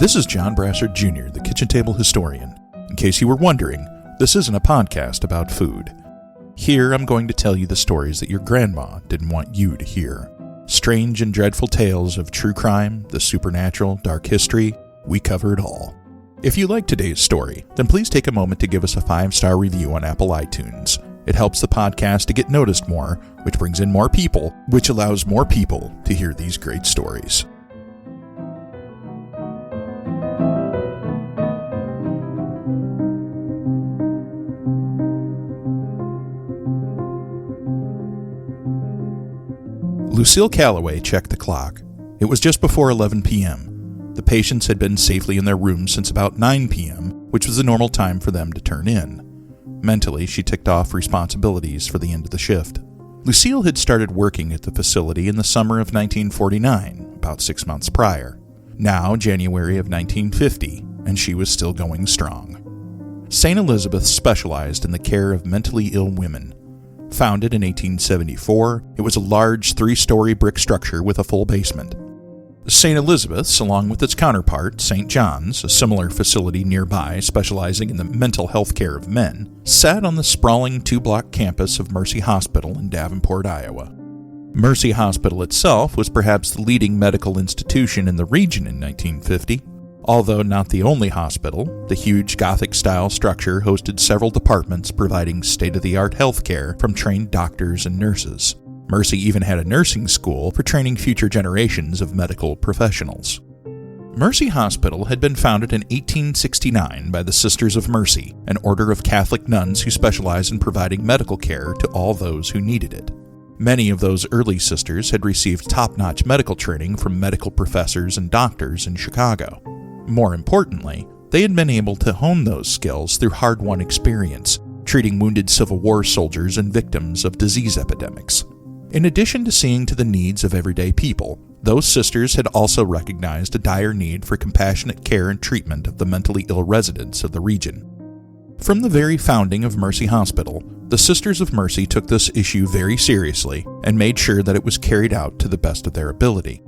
This is John Brassard Jr., the kitchen table historian. In case you were wondering, this isn't a podcast about food. Here I'm going to tell you the stories that your grandma didn't want you to hear. Strange and dreadful tales of true crime, the supernatural, dark history, we cover it all. If you like today's story, then please take a moment to give us a 5-star review on Apple iTunes. It helps the podcast to get noticed more, which brings in more people, which allows more people to hear these great stories. Lucille Calloway checked the clock. It was just before 11 p.m. The patients had been safely in their rooms since about 9 p.m., which was the normal time for them to turn in. Mentally, she ticked off responsibilities for the end of the shift. Lucille had started working at the facility in the summer of 1949, about 6 months prior. Now, January of 1950, and she was still going strong. St. Elizabeth's specialized in the care of mentally ill women. Founded in 1874, it was a large 3-story brick structure with a full basement. St. Elizabeth's, along with its counterpart, St. John's, a similar facility nearby specializing in the mental health care of men, sat on the sprawling 2-block campus of Mercy Hospital in Davenport, Iowa. Mercy Hospital itself was perhaps the leading medical institution in the region in 1950. Although not the only hospital, the huge Gothic-style structure hosted several departments providing state-of-the-art health care from trained doctors and nurses. Mercy even had a nursing school for training future generations of medical professionals. Mercy Hospital had been founded in 1869 by the Sisters of Mercy, an order of Catholic nuns who specialized in providing medical care to all those who needed it. Many of those early sisters had received top-notch medical training from medical professors and doctors in Chicago. More importantly, they had been able to hone those skills through hard-won experience, treating wounded Civil War soldiers and victims of disease epidemics. In addition to seeing to the needs of everyday people, those sisters had also recognized a dire need for compassionate care and treatment of the mentally ill residents of the region. From the very founding of Mercy Hospital, the Sisters of Mercy took this issue very seriously and made sure that it was carried out to the best of their ability.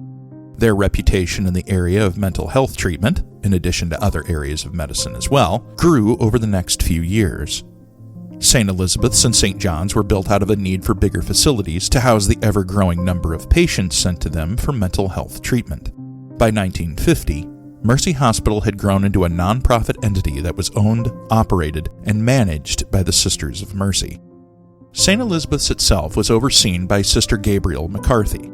Their reputation in the area of mental health treatment, in addition to other areas of medicine as well, grew over the next few years. St. Elizabeth's and St. John's were built out of a need for bigger facilities to house the ever-growing number of patients sent to them for mental health treatment. By 1950, Mercy Hospital had grown into a nonprofit entity that was owned, operated, and managed by the Sisters of Mercy. St. Elizabeth's itself was overseen by Sister Gabriel McCarthy.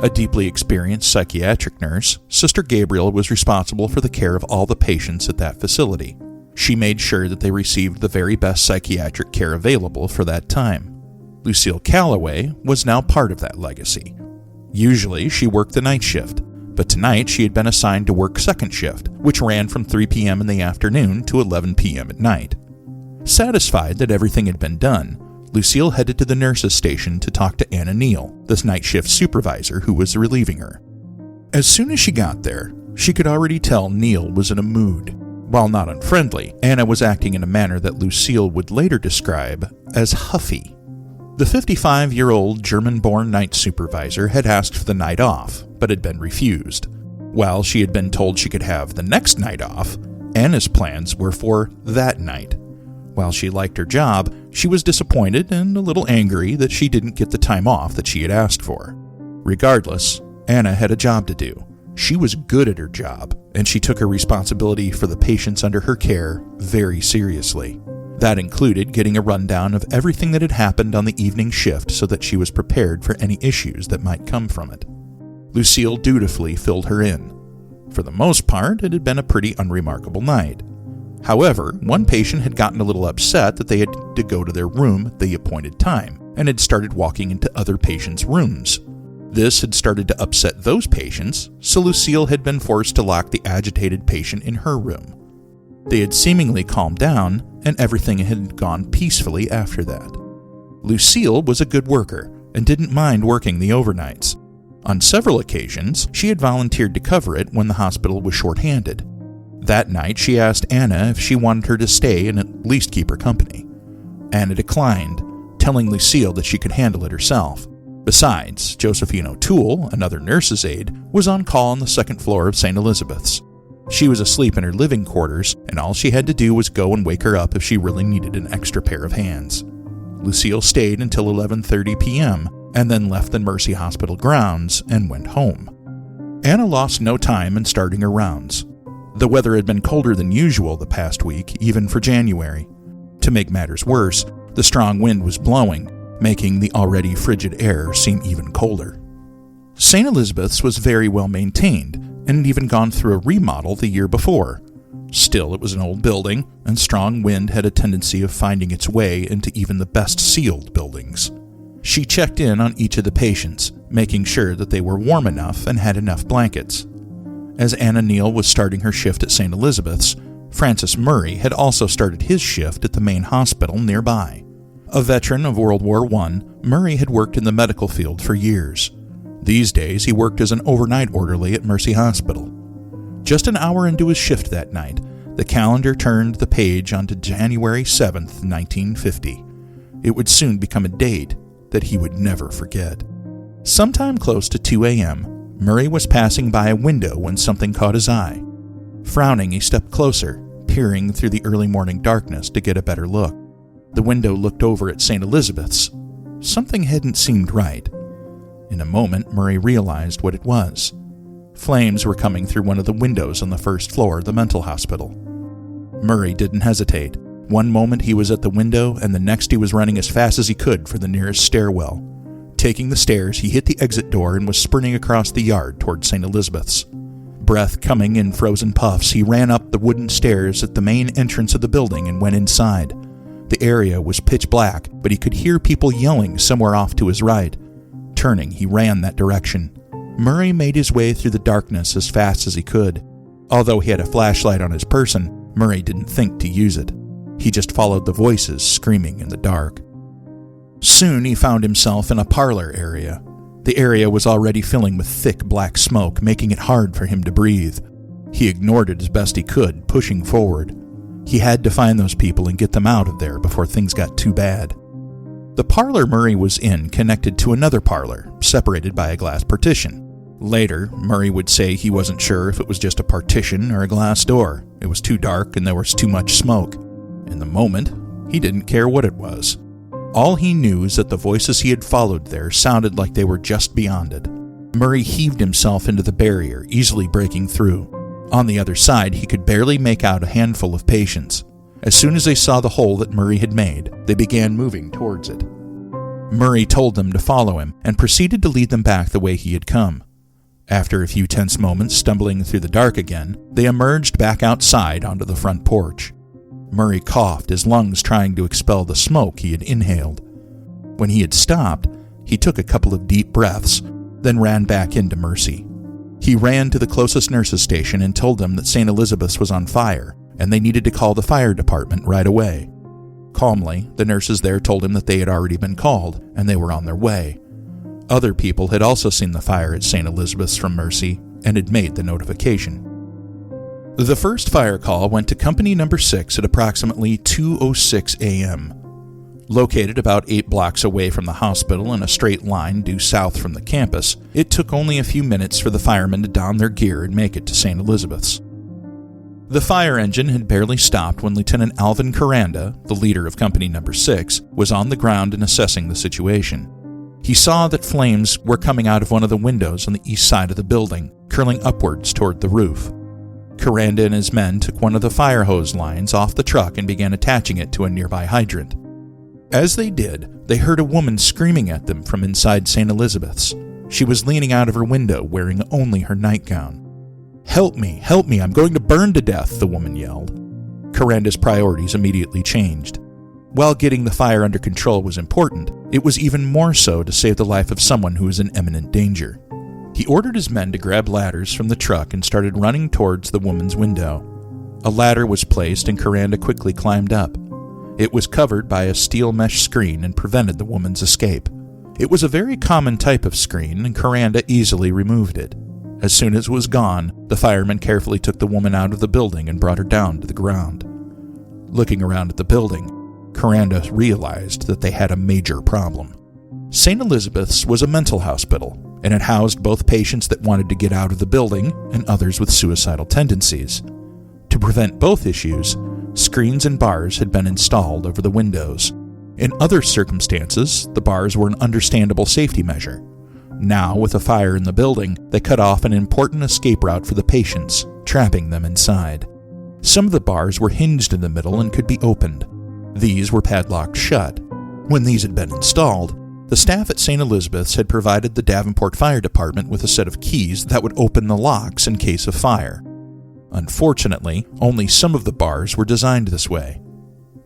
A deeply experienced psychiatric nurse, Sister Gabriel was responsible for the care of all the patients at that facility. She made sure that they received the very best psychiatric care available for that time. Lucille Calloway was now part of that legacy. Usually, she worked the night shift, but tonight she had been assigned to work second shift, which ran from 3 p.m. in the afternoon to 11 p.m. at night. Satisfied that everything had been done, Lucille headed to the nurses' station to talk to Anna Neal, the night shift supervisor who was relieving her. As soon as she got there, she could already tell Neal was in a mood. While not unfriendly, Anna was acting in a manner that Lucille would later describe as huffy. The 55-year-old German-born night supervisor had asked for the night off, but had been refused. While she had been told she could have the next night off, Anna's plans were for that night. While she liked her job, she was disappointed and a little angry that she didn't get the time off that she had asked for. Regardless, Anna had a job to do. She was good at her job, and she took her responsibility for the patients under her care very seriously. That included getting a rundown of everything that had happened on the evening shift so that she was prepared for any issues that might come from it. Lucille dutifully filled her in. For the most part, it had been a pretty unremarkable night. However, one patient had gotten a little upset that they had to go to their room at the appointed time, and had started walking into other patients' rooms. This had started to upset those patients, so Lucille had been forced to lock the agitated patient in her room. They had seemingly calmed down, and everything had gone peacefully after that. Lucille was a good worker, and didn't mind working the overnights. On several occasions, she had volunteered to cover it when the hospital was short-handed. That night, she asked Anna if she wanted her to stay and at least keep her company. Anna declined, telling Lucille that she could handle it herself. Besides, Josephine O'Toole, another nurse's aide, was on call on the second floor of St. Elizabeth's. She was asleep in her living quarters, and all she had to do was go and wake her up if she really needed an extra pair of hands. Lucille stayed until 11:30 p.m. and then left the Mercy Hospital grounds and went home. Anna lost no time in starting her rounds. The weather had been colder than usual the past week, even for January. To make matters worse, the strong wind was blowing, making the already frigid air seem even colder. St. Elizabeth's was very well maintained, and had even gone through a remodel the year before. Still, it was an old building, and strong wind had a tendency of finding its way into even the best sealed buildings. She checked in on each of the patients, making sure that they were warm enough and had enough blankets. As Anna Neal was starting her shift at St. Elizabeth's, Francis Murray had also started his shift at the main hospital nearby. A veteran of World War I, Murray had worked in the medical field for years. These days, he worked as an overnight orderly at Mercy Hospital. Just an hour into his shift that night, the calendar turned the page onto January 7th, 1950. It would soon become a date that he would never forget. Sometime close to 2 a.m., Murray was passing by a window when something caught his eye. Frowning, he stepped closer, peering through the early morning darkness to get a better look. The window looked over at St. Elizabeth's. Something hadn't seemed right. In a moment, Murray realized what it was. Flames were coming through one of the windows on the first floor of the mental hospital. Murray didn't hesitate. One moment he was at the window, and the next he was running as fast as he could for the nearest stairwell. Taking the stairs, he hit the exit door and was sprinting across the yard toward St. Elizabeth's. Breath coming in frozen puffs, he ran up the wooden stairs at the main entrance of the building and went inside. The area was pitch black, but he could hear people yelling somewhere off to his right. Turning, he ran that direction. Murray made his way through the darkness as fast as he could. Although he had a flashlight on his person, Murray didn't think to use it. He just followed the voices screaming in the dark. Soon he found himself in a parlor area. The area was already filling with thick black smoke, making it hard for him to breathe. He ignored it as best he could, pushing forward. He had to find those people and get them out of there before things got too bad. The parlor Murray was in connected to another parlor, separated by a glass partition. Later, Murray would say he wasn't sure if it was just a partition or a glass door. It was too dark and there was too much smoke. In the moment, he didn't care what it was. All he knew is that the voices he had followed there sounded like they were just beyond it. Murray heaved himself into the barrier, easily breaking through. On the other side, he could barely make out a handful of patients. As soon as they saw the hole that Murray had made, they began moving towards it. Murray told them to follow him and proceeded to lead them back the way he had come. After a few tense moments stumbling through the dark again, they emerged back outside onto the front porch. Murray coughed, his lungs trying to expel the smoke he had inhaled. When he had stopped, he took a couple of deep breaths, then ran back into Mercy. He ran to the closest nurse's station and told them that St. Elizabeth's was on fire, and they needed to call the fire department right away. Calmly, the nurses there told him that they had already been called, and they were on their way. Other people had also seen the fire at St. Elizabeth's from Mercy, and had made the notification. The first fire call went to Company Number 6 at approximately 2:06 a.m. Located about 8 blocks away from the hospital in a straight line due south from the campus, it took only a few minutes for the firemen to don their gear and make it to St. Elizabeth's. The fire engine had barely stopped when Lieutenant Alvin Coranda, the leader of Company Number 6, was on the ground and assessing the situation. He saw that flames were coming out of one of the windows on the east side of the building, curling upwards toward the roof. Coranda and his men took one of the fire hose lines off the truck and began attaching it to a nearby hydrant. As they did, they heard a woman screaming at them from inside St. Elizabeth's. She was leaning out of her window, wearing only her nightgown. Help me, I'm going to burn to death," the woman yelled. Coranda's priorities immediately changed. While getting the fire under control was important, it was even more so to save the life of someone who was in imminent danger. He ordered his men to grab ladders from the truck and started running towards the woman's window. A ladder was placed and Coranda quickly climbed up. It was covered by a steel mesh screen and prevented the woman's escape. It was a very common type of screen, and Coranda easily removed it. As soon as it was gone, the firemen carefully took the woman out of the building and brought her down to the ground. Looking around at the building, Coranda realized that they had a major problem. St. Elizabeth's was a mental hospital, and it housed both patients that wanted to get out of the building and others with suicidal tendencies. To prevent both issues, screens and bars had been installed over the windows. In other circumstances, the bars were an understandable safety measure. Now, with a fire in the building, they cut off an important escape route for the patients, trapping them inside. Some of the bars were hinged in the middle and could be opened. These were padlocked shut. When these had been installed, the staff at St. Elizabeth's had provided the Davenport Fire Department with a set of keys that would open the locks in case of fire. Unfortunately, only some of the bars were designed this way.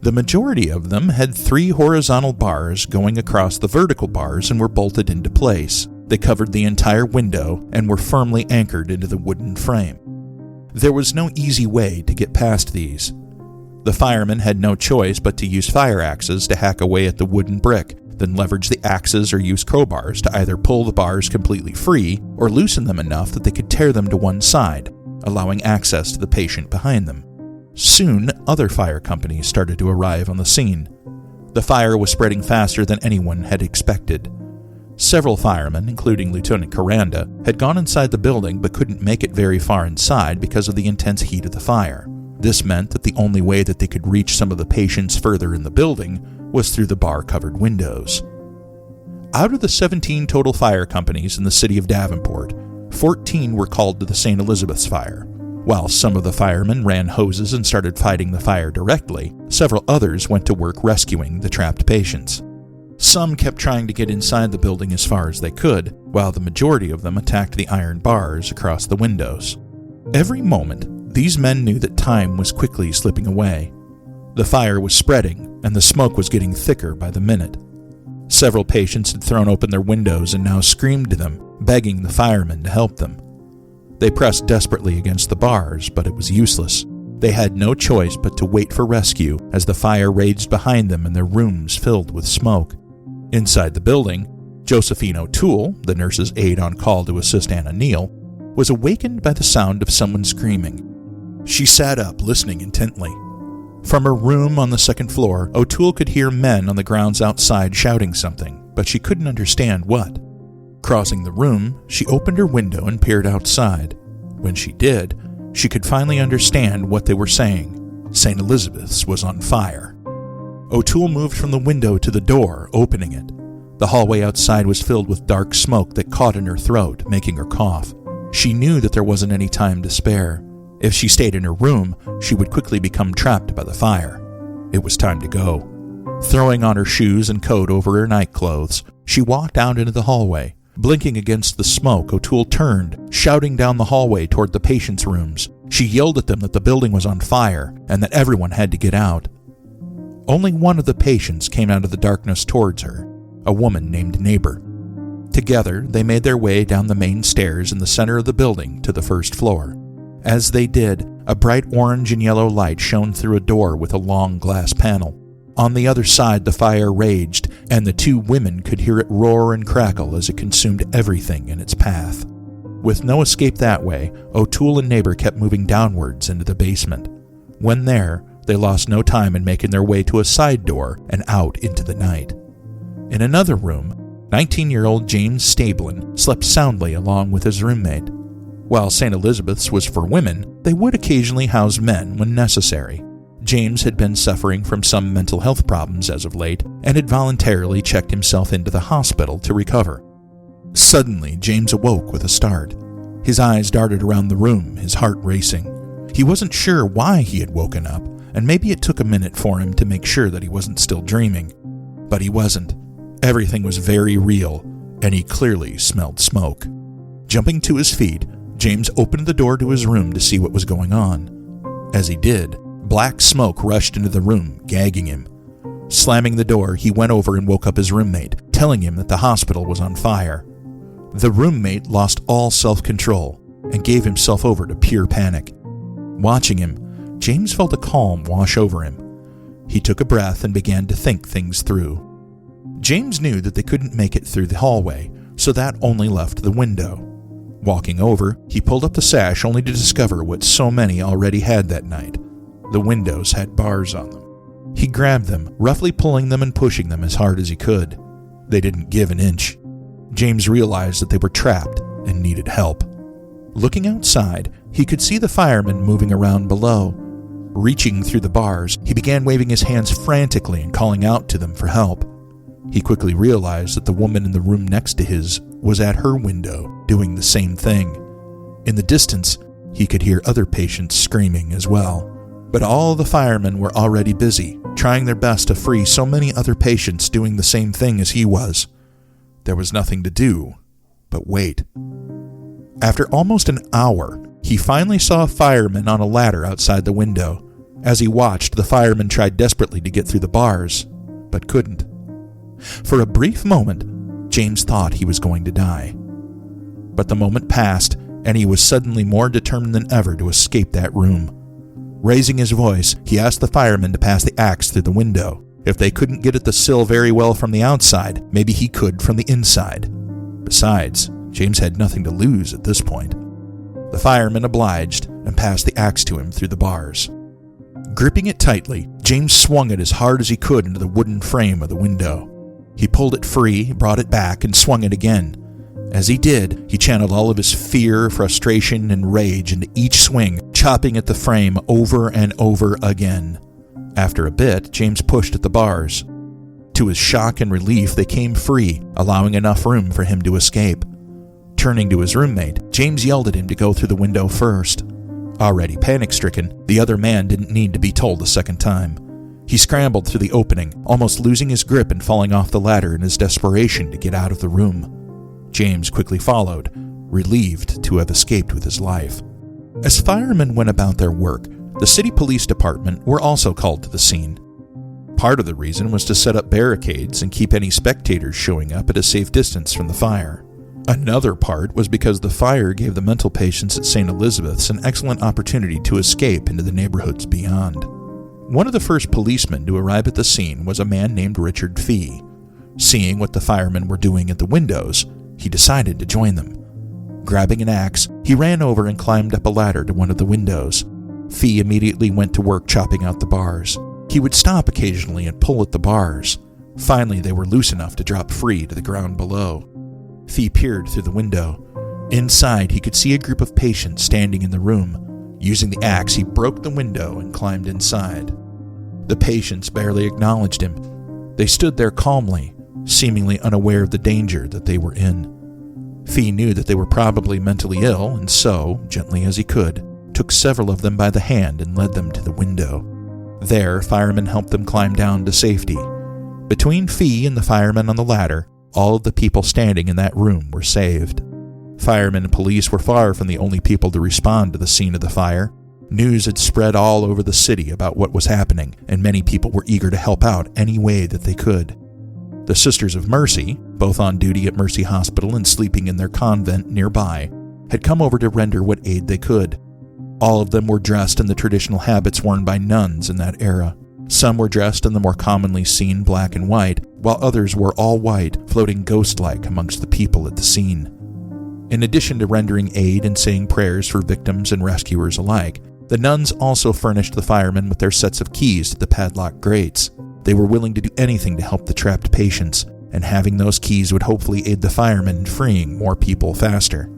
The majority of them had 3 horizontal bars going across the vertical bars and were bolted into place. They covered the entire window and were firmly anchored into the wooden frame. There was no easy way to get past these. The firemen had no choice but to use fire axes to hack away at the wooden brick, then leverage the axes or use crowbars to either pull the bars completely free or loosen them enough that they could tear them to one side, allowing access to the patient behind them. Soon, other fire companies started to arrive on the scene. The fire was spreading faster than anyone had expected. Several firemen, including Lieutenant Coranda, had gone inside the building but couldn't make it very far inside because of the intense heat of the fire. This meant that the only way that they could reach some of the patients further in the building was through the bar-covered windows. Out of the 17 total fire companies in the city of Davenport, 14 were called to the St. Elizabeth's fire. While some of the firemen ran hoses and started fighting the fire directly, several others went to work rescuing the trapped patients. Some kept trying to get inside the building as far as they could, while the majority of them attacked the iron bars across the windows. Every moment, these men knew that time was quickly slipping away. The fire was spreading, and the smoke was getting thicker by the minute. Several patients had thrown open their windows and now screamed to them, begging the firemen to help them. They pressed desperately against the bars, but it was useless. They had no choice but to wait for rescue as the fire raged behind them and their rooms filled with smoke. Inside the building, Josephine O'Toole, the nurse's aide on call to assist Anna Neal, was awakened by the sound of someone screaming. She sat up, listening intently. From her room on the second floor, O'Toole could hear men on the grounds outside shouting something, but she couldn't understand what. Crossing the room, she opened her window and peered outside. When she did, she could finally understand what they were saying. St. Elizabeth's was on fire. O'Toole moved from the window to the door, opening it. The hallway outside was filled with dark smoke that caught in her throat, making her cough. She knew that there wasn't any time to spare. If she stayed in her room, she would quickly become trapped by the fire. It was time to go. Throwing on her shoes and coat over her nightclothes, she walked out into the hallway. Blinking against the smoke, O'Toole turned, shouting down the hallway toward the patients' rooms. She yelled at them that the building was on fire and that everyone had to get out. Only one of the patients came out of the darkness towards her, a woman named Neighbor. Together, they made their way down the main stairs in the center of the building to the first floor. As they did, a bright orange and yellow light shone through a door with a long glass panel. On the other side, the fire raged, and the 2 women could hear it roar and crackle as it consumed everything in its path. With no escape that way, O'Toole and Neighbor kept moving downwards into the basement. When there, they lost no time in making their way to a side door and out into the night. In another room, 19-year-old James Stablin slept soundly along with his roommate. While St. Elizabeth's was for women, they would occasionally house men when necessary. James had been suffering from some mental health problems as of late and had voluntarily checked himself into the hospital to recover. Suddenly, James awoke with a start. His eyes darted around the room, his heart racing. He wasn't sure why he had woken up, and maybe it took a minute for him to make sure that he wasn't still dreaming. But he wasn't. Everything was very real, and he clearly smelled smoke. Jumping to his feet, James opened the door to his room to see what was going on. As he did, black smoke rushed into the room, gagging him. Slamming the door, he went over and woke up his roommate, telling him that the hospital was on fire. The roommate lost all self-control and gave himself over to pure panic. Watching him, James felt a calm wash over him. He took a breath and began to think things through. James knew that they couldn't make it through the hallway, so that only left the window. Walking over, he pulled up the sash only to discover what so many already had that night. The windows had bars on them. He grabbed them, roughly pulling them and pushing them as hard as he could. They didn't give an inch. James realized that they were trapped and needed help. Looking outside, he could see the firemen moving around below. Reaching through the bars, he began waving his hands frantically and calling out to them for help. He quickly realized that the woman in the room next to his was at her window doing the same thing. In the distance, he could hear other patients screaming as well. But all the firemen were already busy, trying their best to free so many other patients doing the same thing as he was. There was nothing to do but wait. After almost an hour, he finally saw a fireman on a ladder outside the window. As he watched, the fireman tried desperately to get through the bars, but couldn't. For a brief moment, James thought he was going to die. But the moment passed, and he was suddenly more determined than ever to escape that room. Raising his voice, he asked the firemen to pass the axe through the window. If they couldn't get at the sill very well from the outside, maybe he could from the inside. Besides, James had nothing to lose at this point. The firemen obliged and passed the axe to him through the bars. Gripping it tightly, James swung it as hard as he could into the wooden frame of the window. He pulled it free, brought it back, and swung it again. As he did, he channeled all of his fear, frustration, and rage into each swing, chopping at the frame over and over again. After a bit, James pushed at the bars. To his shock and relief, they came free, allowing enough room for him to escape. Turning to his roommate, James yelled at him to go through the window first. Already panic-stricken, the other man didn't need to be told a second time. He scrambled through the opening, almost losing his grip and falling off the ladder in his desperation to get out of the room. James quickly followed, relieved to have escaped with his life. As firemen went about their work, the city police department were also called to the scene. Part of the reason was to set up barricades and keep any spectators showing up at a safe distance from the fire. Another part was because the fire gave the mental patients at St. Elizabeth's an excellent opportunity to escape into the neighborhoods beyond. One of the first policemen to arrive at the scene was a man named Richard Fee. Seeing what the firemen were doing at the windows, he decided to join them. Grabbing an axe, he ran over and climbed up a ladder to one of the windows. Fee immediately went to work chopping out the bars. He would stop occasionally and pull at the bars. Finally, they were loose enough to drop free to the ground below. Fee peered through the window. Inside, he could see a group of patients standing in the room. Using the axe, he broke the window and climbed inside. The patients barely acknowledged him. They stood there calmly, seemingly unaware of the danger that they were in. Fee knew that they were probably mentally ill, and so, gently as he could, took several of them by the hand and led them to the window. There, firemen helped them climb down to safety. Between Fee and the firemen on the ladder, all of the people standing in that room were saved. Firemen and police were far from the only people to respond to the scene of the fire. News had spread all over the city about what was happening, and many people were eager to help out any way that they could. The Sisters of Mercy, both on duty at Mercy Hospital and sleeping in their convent nearby, had come over to render what aid they could. All of them were dressed in the traditional habits worn by nuns in that era. Some were dressed in the more commonly seen black and white, while others were all white, floating ghost-like amongst the people at the scene. In addition to rendering aid and saying prayers for victims and rescuers alike, the nuns also furnished the firemen with their sets of keys to the padlocked grates. They were willing to do anything to help the trapped patients, and having those keys would hopefully aid the firemen in freeing more people faster.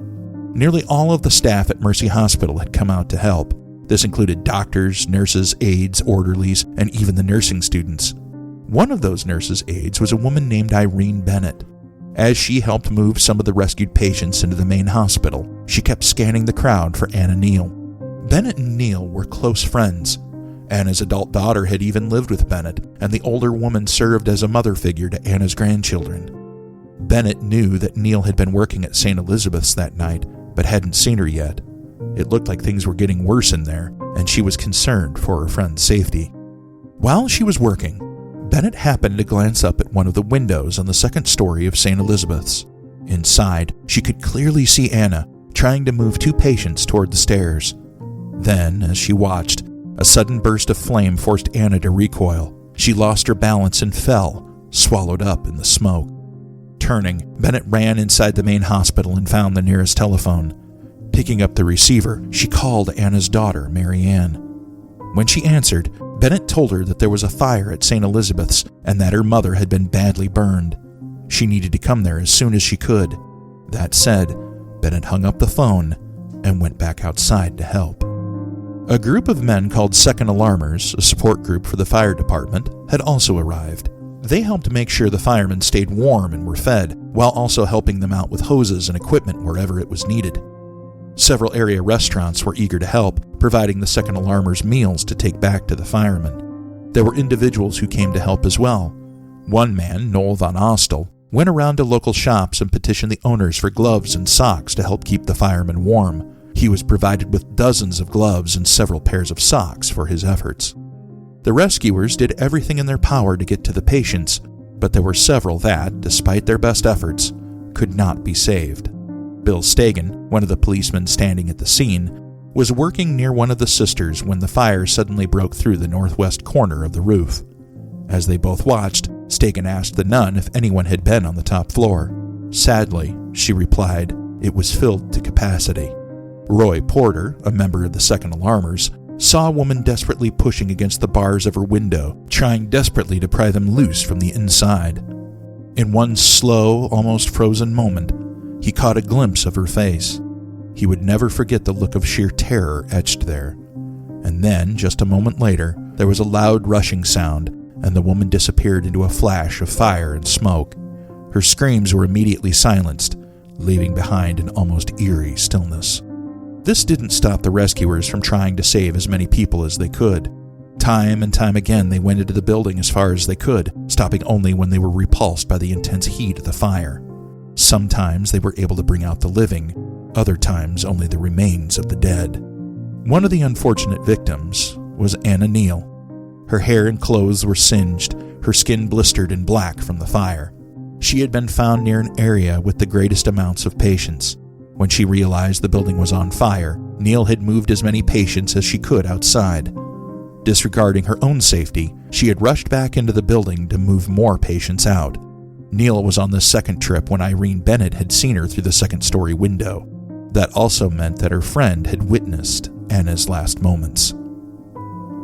Nearly all of the staff at Mercy Hospital had come out to help. This included doctors, nurses, aides, orderlies, and even the nursing students. One of those nurses' aides was a woman named Irene Bennett. As she helped move some of the rescued patients into the main hospital, she kept scanning the crowd for Anna Neal. Bennett and Neal were close friends. Anna's adult daughter had even lived with Bennett, and the older woman served as a mother figure to Anna's grandchildren. Bennett knew that Neal had been working at St. Elizabeth's that night, but hadn't seen her yet. It looked like things were getting worse in there, and she was concerned for her friend's safety. While she was working, Bennett happened to glance up at one of the windows on the second story of St. Elizabeth's. Inside, she could clearly see Anna trying to move two patients toward the stairs. Then, as she watched, a sudden burst of flame forced Anna to recoil. She lost her balance and fell, swallowed up in the smoke. Turning, Bennett ran inside the main hospital and found the nearest telephone. Picking up the receiver, she called Anna's daughter, Mary Ann. When she answered, Bennett told her that there was a fire at St. Elizabeth's and that her mother had been badly burned. She needed to come there as soon as she could. That said, Bennett hung up the phone and went back outside to help. A group of men called Second Alarmers, a support group for the fire department, had also arrived. They helped make sure the firemen stayed warm and were fed, while also helping them out with hoses and equipment wherever it was needed. Several area restaurants were eager to help, providing the Second Alarmers meals to take back to the firemen. There were individuals who came to help as well. One man, Noel Van Ostel, went around to local shops and petitioned the owners for gloves and socks to help keep the firemen warm. He was provided with dozens of gloves and several pairs of socks for his efforts. The rescuers did everything in their power to get to the patients, but there were several that, despite their best efforts, could not be saved. Bill Stagen, one of the policemen standing at the scene, was working near one of the sisters when the fire suddenly broke through the northwest corner of the roof. As they both watched, Stagen asked the nun if anyone had been on the top floor. Sadly, she replied, it was filled to capacity. Roy Porter, a member of the Second Alarmers, saw a woman desperately pushing against the bars of her window, trying desperately to pry them loose from the inside. In one slow, almost frozen moment, he caught a glimpse of her face. He would never forget the look of sheer terror etched there. And then, just a moment later, there was a loud rushing sound, and the woman disappeared into a flash of fire and smoke. Her screams were immediately silenced, leaving behind an almost eerie stillness. This didn't stop the rescuers from trying to save as many people as they could. Time and time again, they went into the building as far as they could, stopping only when they were repulsed by the intense heat of the fire. Sometimes they were able to bring out the living, other times only the remains of the dead. One of the unfortunate victims was Anna Neal. Her hair and clothes were singed, her skin blistered and black from the fire. She had been found near an area with the greatest amounts of patients. When she realized the building was on fire, Neal had moved as many patients as she could outside. Disregarding her own safety, she had rushed back into the building to move more patients out. Neal was on the second trip when Irene Bennett had seen her through the second-story window. That also meant that her friend had witnessed Anna's last moments.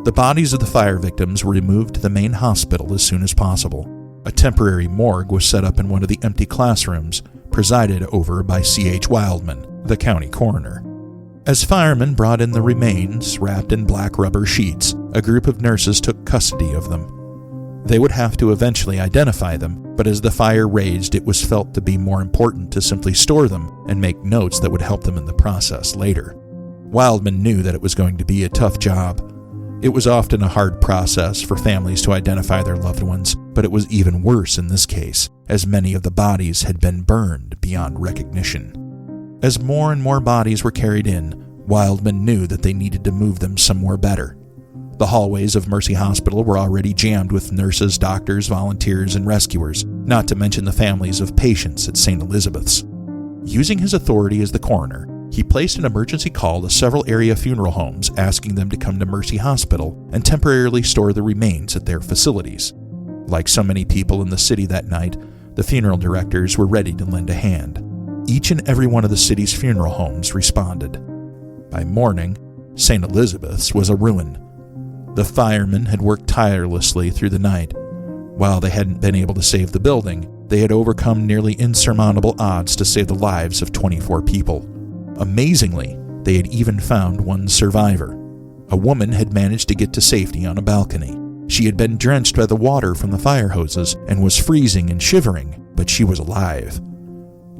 The bodies of the fire victims were removed to the main hospital as soon as possible. A temporary morgue was set up in one of the empty classrooms, presided over by C.H. Wildman, the county coroner. As firemen brought in the remains, wrapped in black rubber sheets, a group of nurses took custody of them. They would have to eventually identify them, but as the fire raged, it was felt to be more important to simply store them and make notes that would help them in the process later. Wildman knew that it was going to be a tough job. It was often a hard process for families to identify their loved ones, but it was even worse in this case, as many of the bodies had been burned beyond recognition. As more and more bodies were carried in, Wildman knew that they needed to move them somewhere better. The hallways of Mercy Hospital were already jammed with nurses, doctors, volunteers, and rescuers, not to mention the families of patients at St. Elizabeth's. Using his authority as the coroner, he placed an emergency call to several area funeral homes asking them to come to Mercy Hospital and temporarily store the remains at their facilities. Like so many people in the city that night, the funeral directors were ready to lend a hand. Each and every one of the city's funeral homes responded. By morning, St. Elizabeth's was a ruin. The firemen had worked tirelessly through the night. While they hadn't been able to save the building, they had overcome nearly insurmountable odds to save the lives of 24 people. Amazingly, they had even found one survivor. A woman had managed to get to safety on a balcony. She had been drenched by the water from the fire hoses and was freezing and shivering, but she was alive.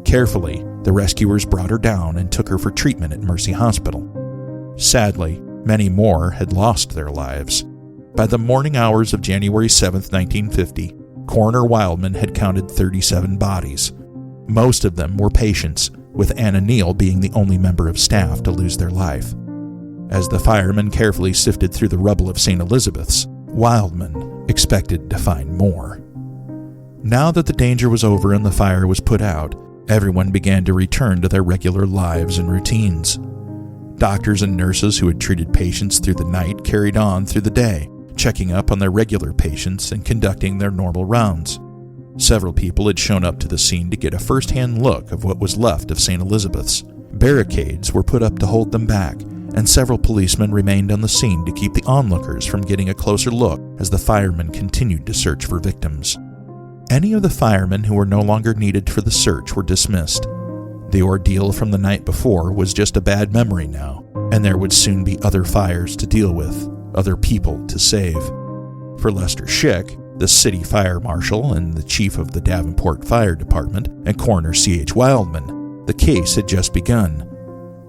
Carefully, the rescuers brought her down and took her for treatment at Mercy Hospital. Sadly, many more had lost their lives. By the morning hours of January 7, 1950, Coroner Wildman had counted 37 bodies. Most of them were patients, with Anna Neal being the only member of staff to lose their life. As the firemen carefully sifted through the rubble of St. Elizabeth's, Wildman expected to find more. Now that the danger was over and the fire was put out, everyone began to return to their regular lives and routines. Doctors and nurses who had treated patients through the night carried on through the day, checking up on their regular patients and conducting their normal rounds. Several people had shown up to the scene to get a first-hand look of what was left of St. Elizabeth's. Barricades were put up to hold them back, and several policemen remained on the scene to keep the onlookers from getting a closer look as the firemen continued to search for victims. Any of the firemen who were no longer needed for the search were dismissed. The ordeal from the night before was just a bad memory now, and there would soon be other fires to deal with, other people to save. For Lester Schick, the city fire marshal and the chief of the Davenport Fire Department, and Coroner C.H. Wildman, the case had just begun.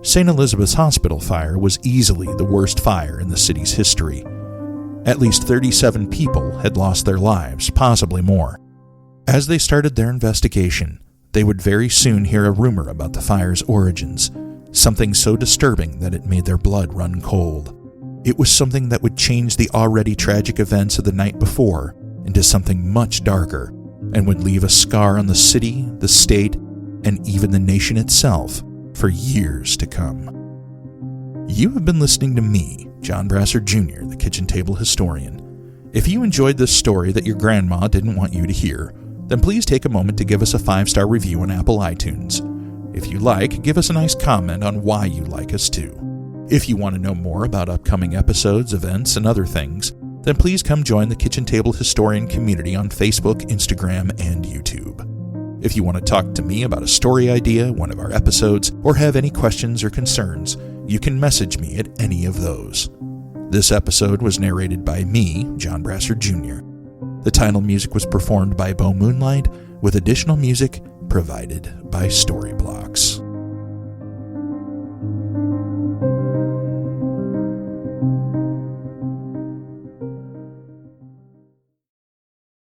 St. Elizabeth's Hospital fire was easily the worst fire in the city's history. At least 37 people had lost their lives, possibly more. As they started their investigation, they would very soon hear a rumor about the fire's origins, something so disturbing that it made their blood run cold. It was something that would change the already tragic events of the night before into something much darker, and would leave a scar on the city, the state, and even the nation itself for years to come. You have been listening to me, John Brasser Jr., the Kitchen Table Historian. If you enjoyed this story that your grandma didn't want you to hear, then please take a moment to give us a 5-star review on Apple iTunes. If you like, give us a nice comment on why you like us too. If you want to know more about upcoming episodes, events, and other things, then please come join the Kitchen Table Historian community on Facebook, Instagram, and YouTube. If you want to talk to me about a story idea, one of our episodes, or have any questions or concerns, you can message me at any of those. This episode was narrated by me, John Brasser Jr. The title music was performed by Bo Moonlight, with additional music provided by Storyblocks.